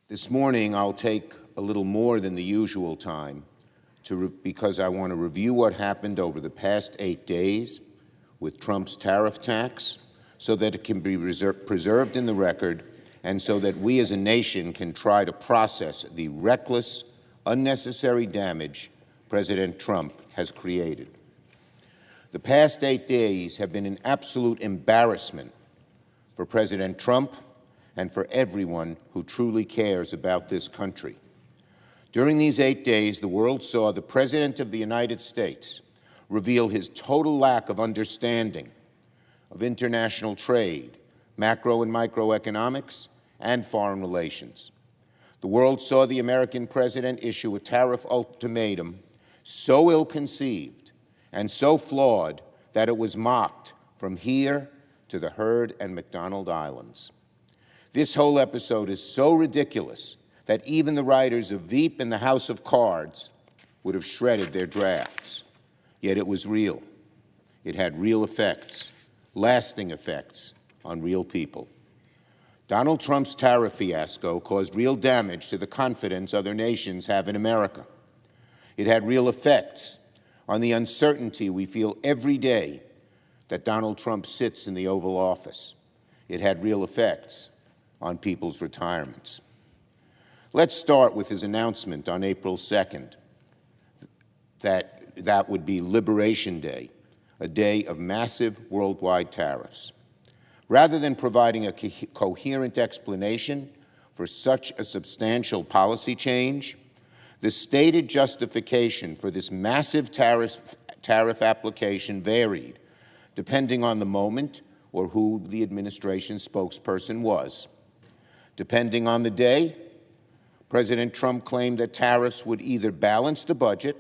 This morning, I'll take a little more than the usual time because I want to review what happened over the past 8 days with Trump's tariff tax so that it can be preserved in the record and so that we as a nation can try to process the reckless, unnecessary damage President Trump has created. The past 8 days have been an absolute embarrassment for President Trump and for everyone who truly cares about this country. During these 8 days, the world saw the President of the United States reveal his total lack of understanding of international trade, macro and microeconomics, and foreign relations. The world saw the American president issue a tariff ultimatum so ill-conceived and so flawed that it was mocked from here to the Heard and McDonald Islands. This whole episode is so ridiculous that even the writers of Veep and the House of Cards would have shredded their drafts. Yet it was real. It had real effects, lasting effects on real people. Donald Trump's tariff fiasco caused real damage to the confidence other nations have in America. It had real effects on the uncertainty we feel every day that Donald Trump sits in the Oval Office. It had real effects on people's retirements. Let's start with his announcement on April 2nd that would be Liberation Day, a day of massive worldwide tariffs. Rather than providing a coherent explanation for such a substantial policy change, the stated justification for this massive tariff application varied depending on the moment or who the administration's spokesperson was. Depending on the day, President Trump claimed that tariffs would either balance the budget,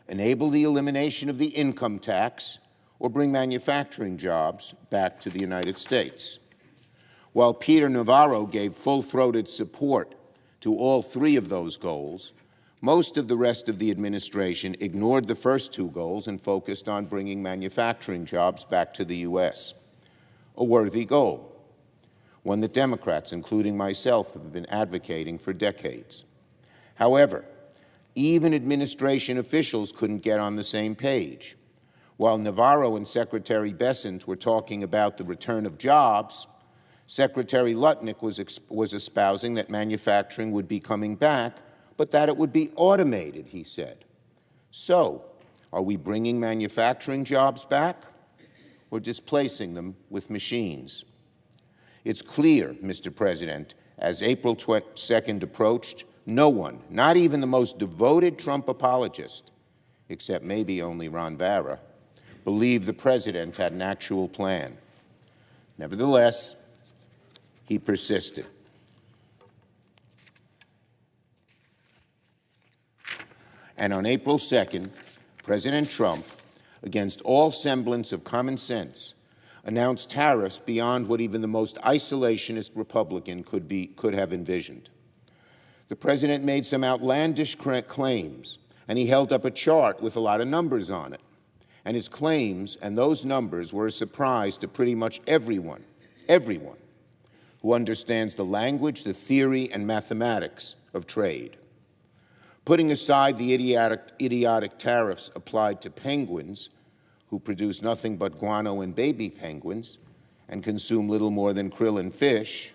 enable the elimination of the income tax, or bring manufacturing jobs back to the United States. While Peter Navarro gave full-throated support to all three of those goals, most of the rest of the administration ignored the first two goals and focused on bringing manufacturing jobs back to the U.S., a worthy goal, one that Democrats, including myself, have been advocating for decades. However, even administration officials couldn't get on the same page. While Navarro and Secretary Bessent were talking about the return of jobs, Secretary Lutnick was espousing that manufacturing would be coming back, but that it would be automated, he said. So, are we bringing manufacturing jobs back or displacing them with machines? It's clear, Mr. President, as April 2nd approached, no one, not even the most devoted Trump apologist, except maybe only Ron Vara, believed the president had an actual plan. Nevertheless, he persisted. And on April 2nd, President Trump, against all semblance of common sense, announced tariffs beyond what even the most isolationist Republican could have envisioned. The president made some outlandish claims, and he held up a chart with a lot of numbers on it. And his claims and those numbers were a surprise to pretty much everyone who understands the language, the theory, and mathematics of trade. Putting aside the idiotic tariffs applied to penguins, who produce nothing but guano and baby penguins and consume little more than krill and fish,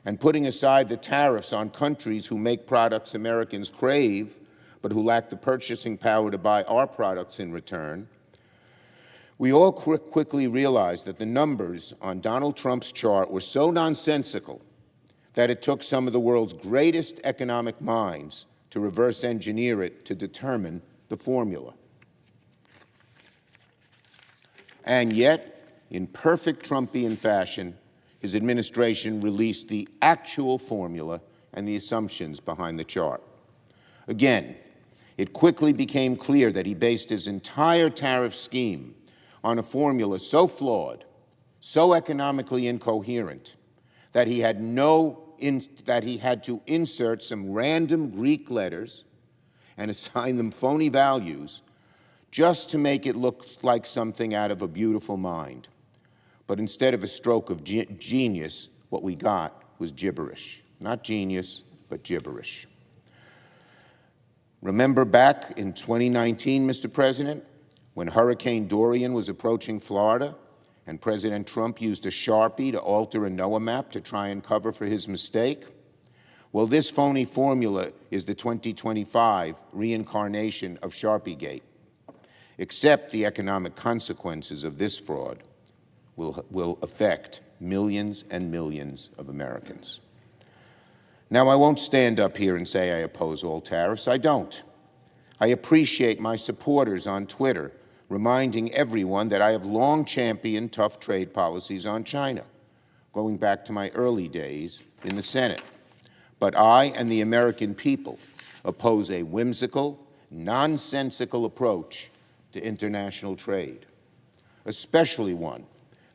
and putting aside the tariffs on countries who make products Americans crave but who lack the purchasing power to buy our products in return, we all quickly realized that the numbers on Donald Trump's chart were so nonsensical that it took some of the world's greatest economic minds to reverse engineer it to determine the formula. And yet, in perfect Trumpian fashion, his administration released the actual formula and the assumptions behind the chart. Again, it quickly became clear that he based his entire tariff scheme on a formula so flawed, so economically incoherent, that he had to insert some random Greek letters and assign them phony values just to make it look like something out of a beautiful mind. But instead of a stroke of genius, what we got was gibberish. Not genius, but gibberish. Remember back in 2019, Mr. President, when Hurricane Dorian was approaching Florida and President Trump used a Sharpie to alter a NOAA map to try and cover for his mistake? Well, this phony formula is the 2025 reincarnation of Sharpiegate. Except the economic consequences of this fraud will affect millions and millions of Americans. Now, I won't stand up here and say I oppose all tariffs. I don't. I appreciate my supporters on Twitter reminding everyone that I have long championed tough trade policies on China, going back to my early days in the Senate. But I and the American people oppose a whimsical, nonsensical approach to international trade, especially one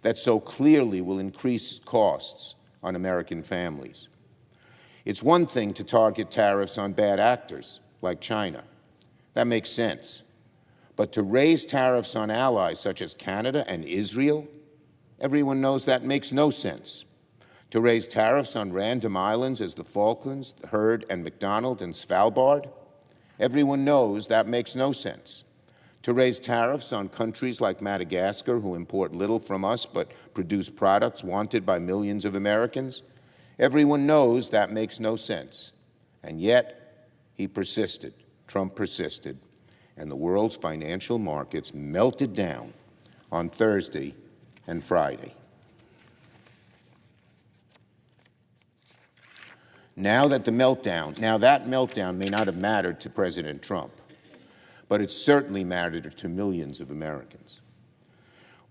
that so clearly will increase costs on American families. It's one thing to target tariffs on bad actors, like China. That makes sense. But to raise tariffs on allies such as Canada and Israel, everyone knows that makes no sense. To raise tariffs on random islands as the Falklands, the Heard and McDonald and Svalbard, everyone knows that makes no sense. To raise tariffs on countries like Madagascar, who import little from us but produce products wanted by millions of Americans, everyone knows that makes no sense. And yet, he persisted, Trump persisted, and the world's financial markets melted down on Thursday and Friday. That meltdown may not have mattered to President Trump, but it certainly mattered to millions of Americans.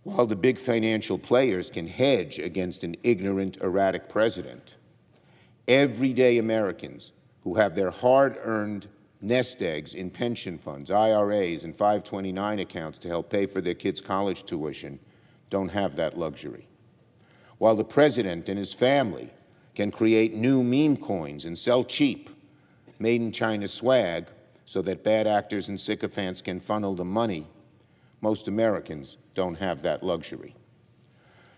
While the big financial players can hedge against an ignorant, erratic president, everyday Americans who have their hard-earned nest eggs in pension funds, IRAs, and 529 accounts to help pay for their kids' college tuition don't have that luxury. While the president and his family can create new meme coins and sell cheap, made-in-China swag so that bad actors and sycophants can funnel the money, most Americans don't have that luxury.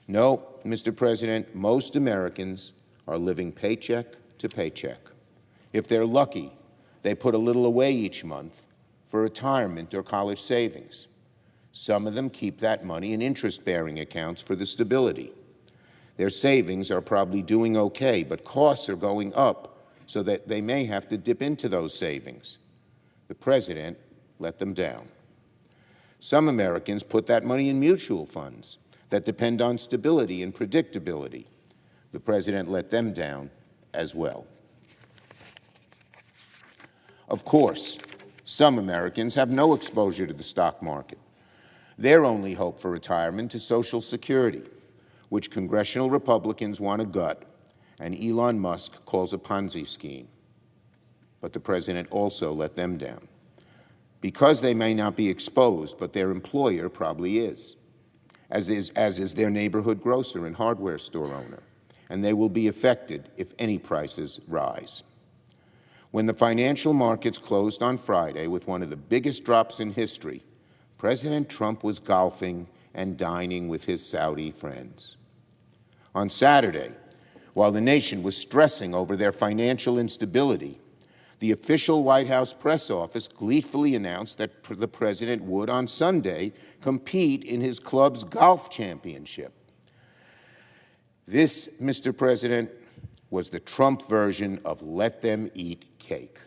No, Mr. President, most Americans are living paycheck to paycheck. If they're lucky, they put a little away each month for retirement or college savings. Some of them keep that money in interest-bearing accounts for the stability. Their savings are probably doing okay, but costs are going up so that they may have to dip into those savings. The president let them down. Some Americans put that money in mutual funds that depend on stability and predictability. The president let them down as well. Of course, some Americans have no exposure to the stock market. Their only hope for retirement is Social Security, which congressional Republicans want to gut, and Elon Musk calls a Ponzi scheme. But the president also let them down. Because they may not be exposed, but their employer probably is, as is their neighborhood grocer and hardware store owner, and they will be affected if any prices rise. When the financial markets closed on Friday with one of the biggest drops in history, President Trump was golfing and dining with his Saudi friends. On Saturday, while the nation was stressing over their financial instability, the official White House press office gleefully announced that the president would, on Sunday, compete in his club's golf championship. This, Mr. President, was the Trump version of let them eat cake.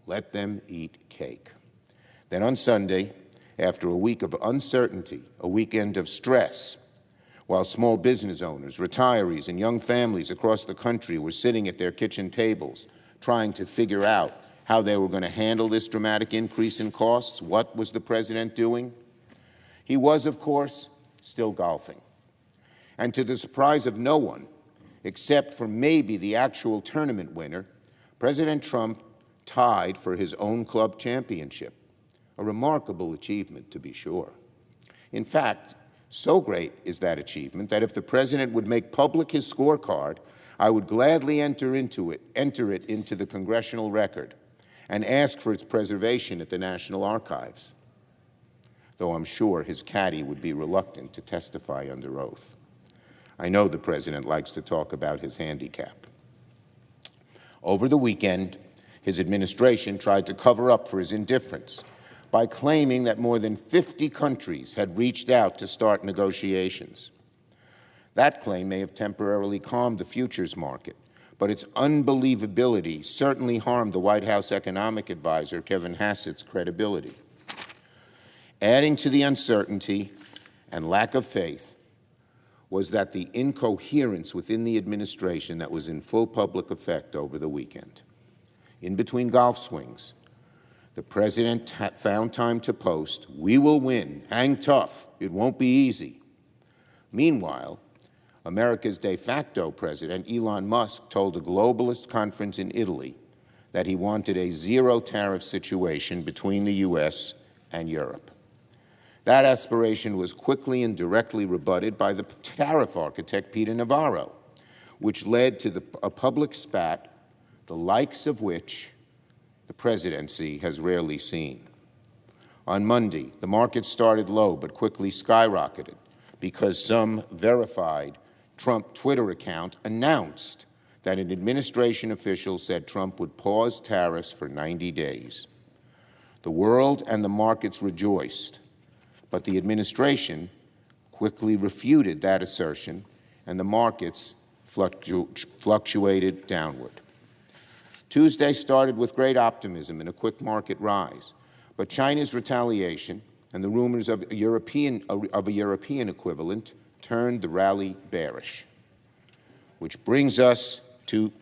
Let them eat cake. Then on Sunday, after a week of uncertainty, a weekend of stress, while small business owners, retirees, and young families across the country were sitting at their kitchen tables trying to figure out how they were going to handle this dramatic increase in costs, what was the president doing? He was, of course, still golfing. And to the surprise of no one, except for maybe the actual tournament winner, President Trump tied for his own club championship. A remarkable achievement, to be sure. In fact, so great is that achievement that if the president would make public his scorecard, I would gladly enter it into the congressional record and ask for its preservation at the National Archives, though I'm sure his caddy would be reluctant to testify under oath. I know the president likes to talk about his handicap. Over the weekend, his administration tried to cover up for his indifference by claiming that more than 50 countries had reached out to start negotiations. That claim may have temporarily calmed the futures market, but its unbelievability certainly harmed the White House economic advisor, Kevin Hassett's credibility. Adding to the uncertainty and lack of faith was that the incoherence within the administration that was in full public effect over the weekend. In between golf swings, the president found time to post, "We will win, hang tough, it won't be easy." Meanwhile, America's de facto president, Elon Musk, told a globalist conference in Italy that he wanted a zero-tariff situation between the U.S. and Europe. That aspiration was quickly and directly rebutted by the tariff architect, Peter Navarro, which led to a public spat, the likes of which the presidency has rarely seen. On Monday, the market started low but quickly skyrocketed because some verified Trump Twitter account announced that an administration official said Trump would pause tariffs for 90 days. The world and the markets rejoiced, but the administration quickly refuted that assertion, and the markets fluctuated downward. Tuesday started with great optimism and a quick market rise, but China's retaliation and the rumors of a European equivalent turned the rally bearish. Which brings us to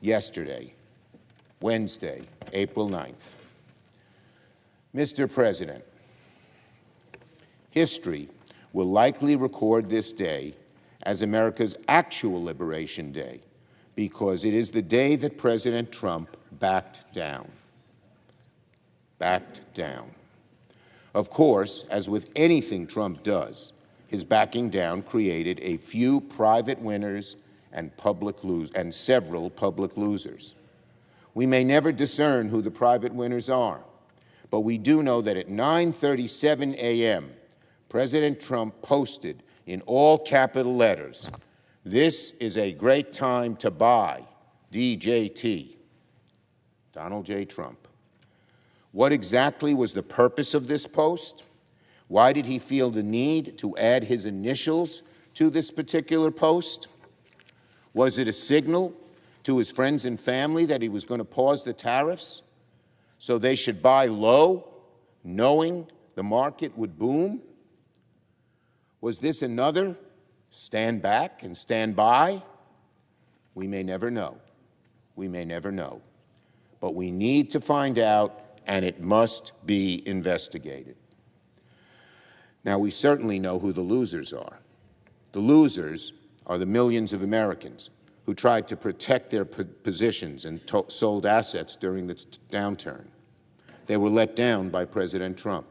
yesterday, Wednesday, April 9th. Mr. President, history will likely record this day as America's actual Liberation Day, because it is the day that President Trump backed down. Backed down. Of course, as with anything Trump does, his backing down created a few private winners and several public losers. We may never discern who the private winners are, but we do know that at 9:37 a.m., President Trump posted in all capital letters, "This is a great time to buy DJT, Donald J. Trump." What exactly was the purpose of this post? Why did he feel the need to add his initials to this particular post? Was it a signal to his friends and family that he was going to pause the tariffs so they should buy low, knowing the market would boom? Was this another stand back and stand by? We may never know. We may never know. But we need to find out, and it must be investigated. Now, we certainly know who the losers are. The losers are the millions of Americans who tried to protect their positions and sold assets during the downturn. They were let down by President Trump.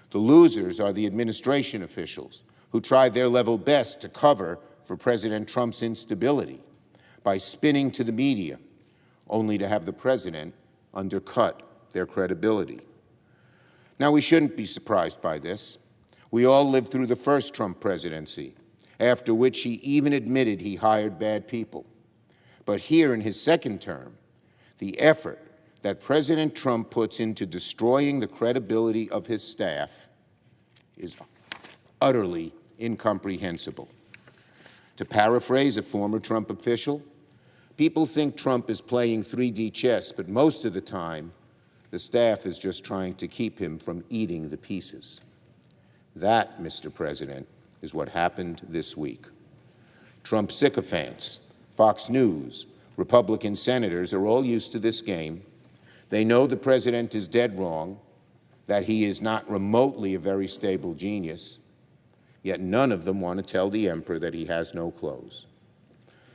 The losers are the administration officials who tried their level best to cover for President Trump's instability by spinning to the media, only to have the president undercut their credibility. Now, we shouldn't be surprised by this. We all lived through the first Trump presidency, after which he even admitted he hired bad people. But here in his second term, the effort that President Trump puts into destroying the credibility of his staff is utterly incomprehensible. To paraphrase a former Trump official, people think Trump is playing 3D chess, but most of the time, the staff is just trying to keep him from eating the pieces. That, Mr. President, is what happened this week. Trump sycophants, Fox News, Republican senators are all used to this game. They know the president is dead wrong, that he is not remotely a very stable genius, yet none of them want to tell the emperor that he has no clothes.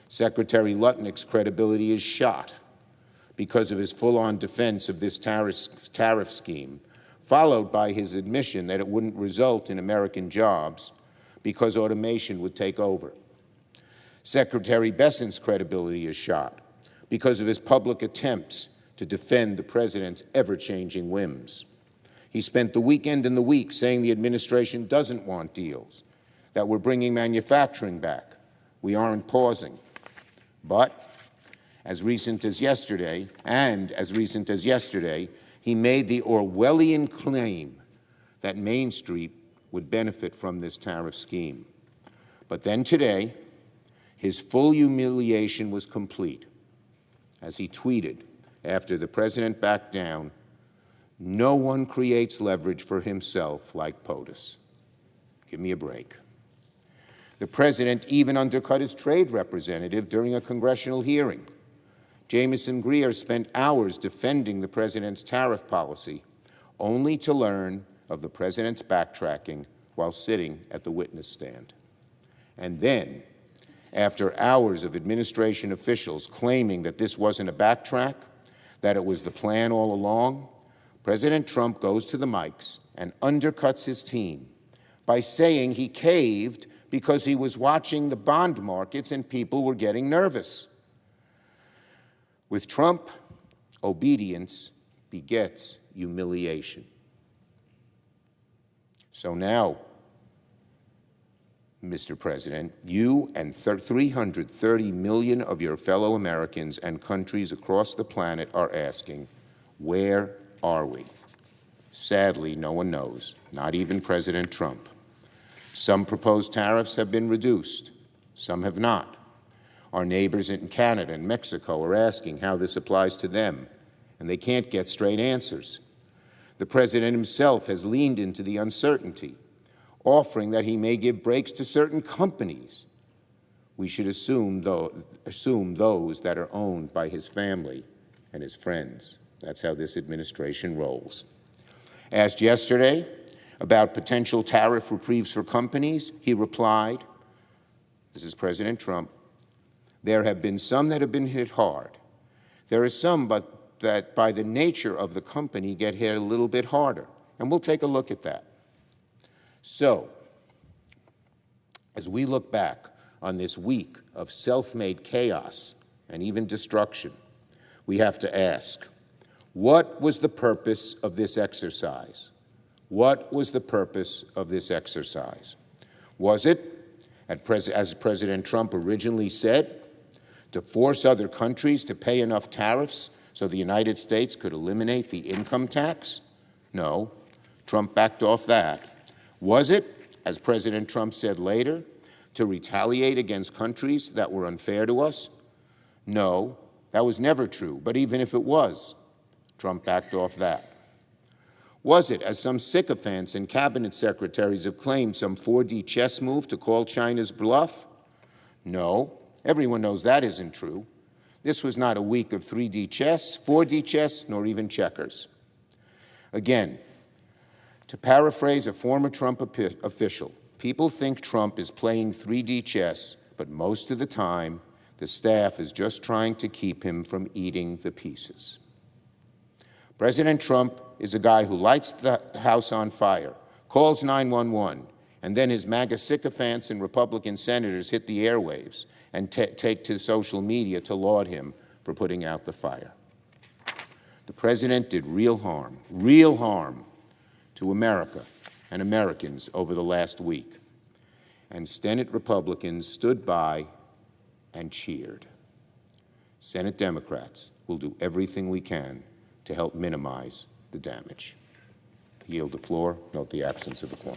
Secretary Lutnick's credibility is shot because of his full-on defense of this tariff scheme, followed by his admission that it wouldn't result in American jobs because automation would take over. Secretary Bessent's credibility is shot because of his public attempts to defend the president's ever-changing whims. He spent the weekend and the week saying the administration doesn't want deals, that we're bringing manufacturing back. We aren't pausing. But As recent as yesterday, he made the Orwellian claim that Main Street would benefit from this tariff scheme. But then today, his full humiliation was complete, as he tweeted after the president backed down, "No one creates leverage for himself like POTUS." Give me a break. The president even undercut his trade representative during a congressional hearing. Jamieson Greer spent hours defending the president's tariff policy, only to learn of the president's backtracking while sitting at the witness stand. And then, after hours of administration officials claiming that this wasn't a backtrack, that it was the plan all along, President Trump goes to the mics and undercuts his team by saying he caved because he was watching the bond markets and people were getting nervous. With Trump, obedience begets humiliation. So now, Mr. President, you and 330 million of your fellow Americans and countries across the planet are asking, where are we? Sadly, no one knows, not even President Trump. Some proposed tariffs have been reduced, some have not. Our neighbors in Canada and Mexico are asking how this applies to them, and they can't get straight answers. The president himself has leaned into the uncertainty, offering that he may give breaks to certain companies. We should assume those that are owned by his family and his friends. That's how this administration rolls. Asked yesterday about potential tariff reprieves for companies, he replied, this is President Trump, "There have been some that have been hit hard. There are some that by the nature of the company get hit a little bit harder." And we'll take a look at that. So, as we look back on this week of self-made chaos and even destruction, we have to ask, what was the purpose of this exercise? What was the purpose of this exercise? Was it, as President Trump originally said, to force other countries to pay enough tariffs so the United States could eliminate the income tax? No, Trump backed off that. Was it, as President Trump said later, to retaliate against countries that were unfair to us? No, that was never true, but even if it was, Trump backed off that. Was it, as some sycophants and cabinet secretaries have claimed, some 4D chess move to call China's bluff? No, everyone knows that isn't true. This was not a week of 3D chess, 4D chess, nor even checkers. Again, to paraphrase a former Trump official, people think Trump is playing 3D chess, but most of the time, the staff is just trying to keep him from eating the pieces. President Trump is a guy who lights the house on fire, calls 911, and then his MAGA sycophants and Republican senators hit the airwaves and take to social media to laud him for putting out the fire. The president did real harm to America and Americans over the last week, and Senate Republicans stood by and cheered. Senate Democrats will do everything we can to help minimize the damage. I yield the floor. Note the absence of a quorum.